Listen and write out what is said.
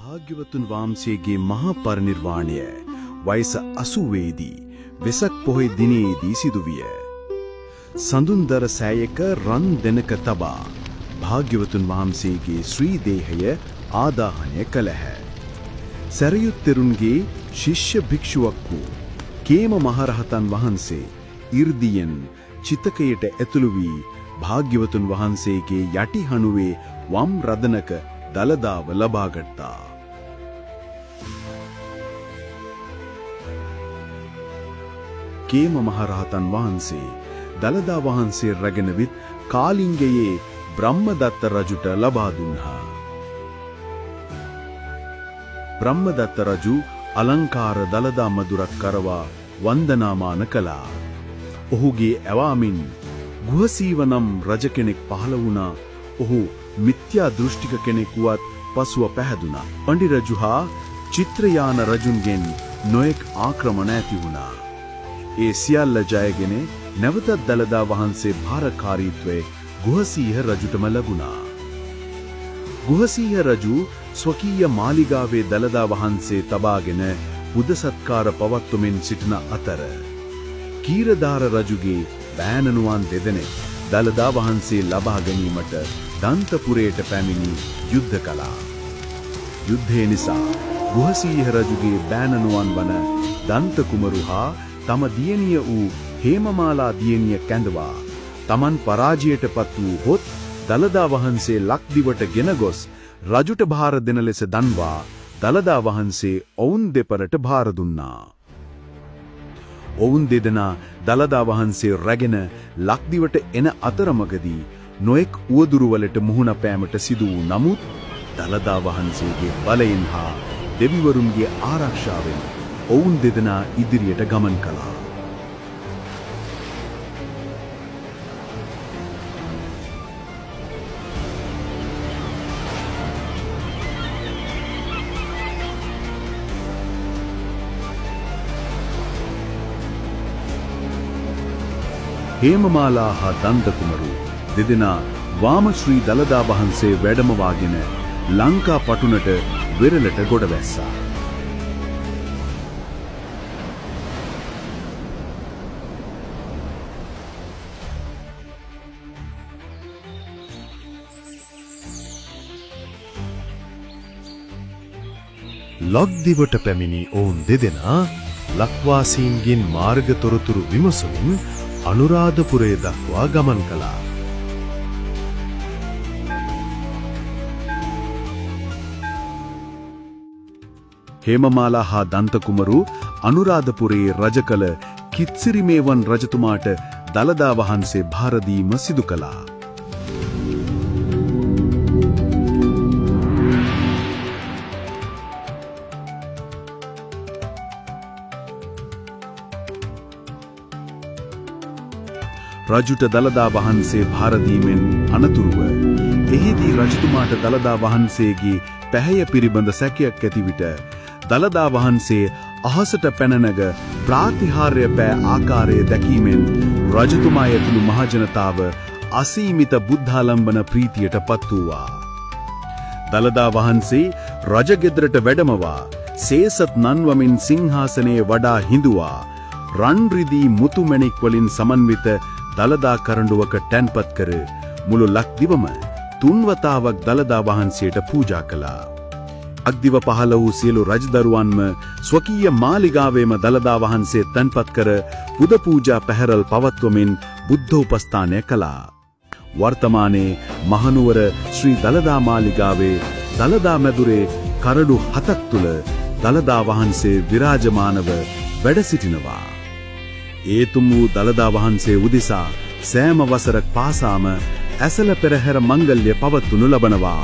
භාග්‍යවතුන් වහන්සේගේ මහා පරිනිර්වාණය වයස 80 දී වෙසක් පොහොය දිනේදී සිදුවිය. සඳුන්දර සෑයක රන් දෙනක තබා භාග්‍යවතුන් වහන්සේගේ ශ්‍රී දේහය ආදාහනය කළහ. සරියුත් තෙරුන්ගේ ශිෂ්‍ය භික්ෂුවක් වූ කේම මහරහතන් වහන්සේ 이르දියෙන් චිතකයට ඇතුළු වී භාග්‍යවතුන් වහන්සේගේ යටි හණුවේ වම් රදනක දලදාව ලබාගත්තා. කේම මහරහතන් වහන්සේ දලදා වහන්සේ රැගෙන විත් කාලිංගයේ බ්‍රහ්මදත්ත රජුට ලබා දුන්නා. බ්‍රහ්මදත්ත රජු අලංකාර දලදා මදුරක් කරවා වන්දනාමාන කළා. ඔහුගේ ඇවාමින් ගුහසීව නම් රජ කෙනෙක් පහළ වුණා. ඔහු මිත්‍යා දෘෂ්ටික කෙනෙක් වුවත් පසුව පැහැදුනා. පඬි රජු හා චිත්‍රයාන රජුන්ගෙන් නොයෙක් ආක්‍රමණ ඇති වුණා. ඒ සියල්ල ජයගෙන නැවතත් දලදා වහන්සේ භාරකාරීත්වයේ ගුහසීහ රජුටම ලැබුණා. ගුහසීහ රජු ස්වකීය මාලිගාවේ දලදා වහන්සේ තබාගෙන පුද සත්කාර පවත්වමින් සිටින අතර කීරදාර රජුගේ බෑණනුවන් දෙදෙනෙක් දලදා වහන්සේ ලබා ගැනීමට දන්තපුරයට පැමිණි යුද්ධ කළා. යුද්ධය නිසා ගුහසීහ රජුගේ බෑණනුවන් වන දන්ත කුමරු හා තම දියණිය වූ හේමමාලා දියණිය කැඳවා තමන් පරාජයටපත් වූ හොත් දලදා වහන්සේ ලක්දිවට ගෙන ගොස් රජුට භාර දෙන ලෙස දන්වා දලදා වහන්සේ ඔවුන් දෙපරට භාර දුන්නා. ඔවුන් දෙදෙනා දලදා වහන්සේ රැගෙන ලක්දිවට එන අතරමඟදී නොයෙක් උවදුරුවලට මුහුණ පෑමට සිදු වූ නමුත් දලදා වහන්සේගේ බලයෙන් හා දෙවිවරුන්ගේ ආරක්ෂාවෙන් ඔවුන් දෙදෙනා ඉදිරියට ගමන් කළා. හේමමාලා හා දන්ත කුමරු දෙදෙනා වාම ශ්‍රී දලදා වහන්සේ වැඩමවාගෙන ලංකා පටුනට වෙරළට ගොඩ වැස්සා. ලක්දිවට පැමිණි ඔවුන් දෙදෙනා ලක්වාසීන්ගෙන් මාර්ගතොරතුරු විමසමින් අනුරාධපුරය දක්වා ගමන් කළා. හේමමාලා හා දන්ත කුමරු අනුරාධපුරයේ රජ කළ කිත්සිරිමේවන් රජතුමාට දලදා වහන්සේ භාර දීම සිදු කළා. රජුට දලදා වහන්සේ භාර දීමෙන් අනතුරුව එහිදී රජතුමාට දලදා වහන්සේගේ පැහැය පිළිබඳ සැකයක් ඇති විට දලදා වහන්සේ අහසට පැන නැග ප්‍රාතිහාර්ය පෑ ආකාරය දැකීමෙන් රජතුමා ඇතුළු මහජනතාව අසීමිත බුද්ධාලම්බන ප්‍රීතියට පත් වූවා. දලදා වහන්සේ රජගෙදරට වැඩමවා සේසත් නන්වමින් සිංහාසනයේ වඩා හිඳුවා රන් රිදී මුතු මැණික් වලින් සමන්විත දලදා කරඬුවක තැන්පත් කර මුළු ලක්දිවම තුන්වතාවක් දලදා වහන්සේට පූජා කළා. අක්දිව පහළ වූ සියලු රජදරුවන්ම ස්වකීය මාලිගාවේම දලදා වහන්සේ තැන්පත් කර පුද පූජා පැහැරල් පවත්වමින් බුද්ධෝපස්ථානය කළා. වර්තමානයේ මහනුවර ශ්‍රී දලදා මාලිගාවේ දලදා මැදුරේ කරඬු 7ක් තුල දලදා වහන්සේ විරාජමානව වැඩ සිටිනවා. ඒතුම් වූ දලදා වහන්සේ උදෙසා සෑම වසරක් පාසාම ඇසළ පෙරහැර මංගල්‍ය පවත්වනු ලබනවා.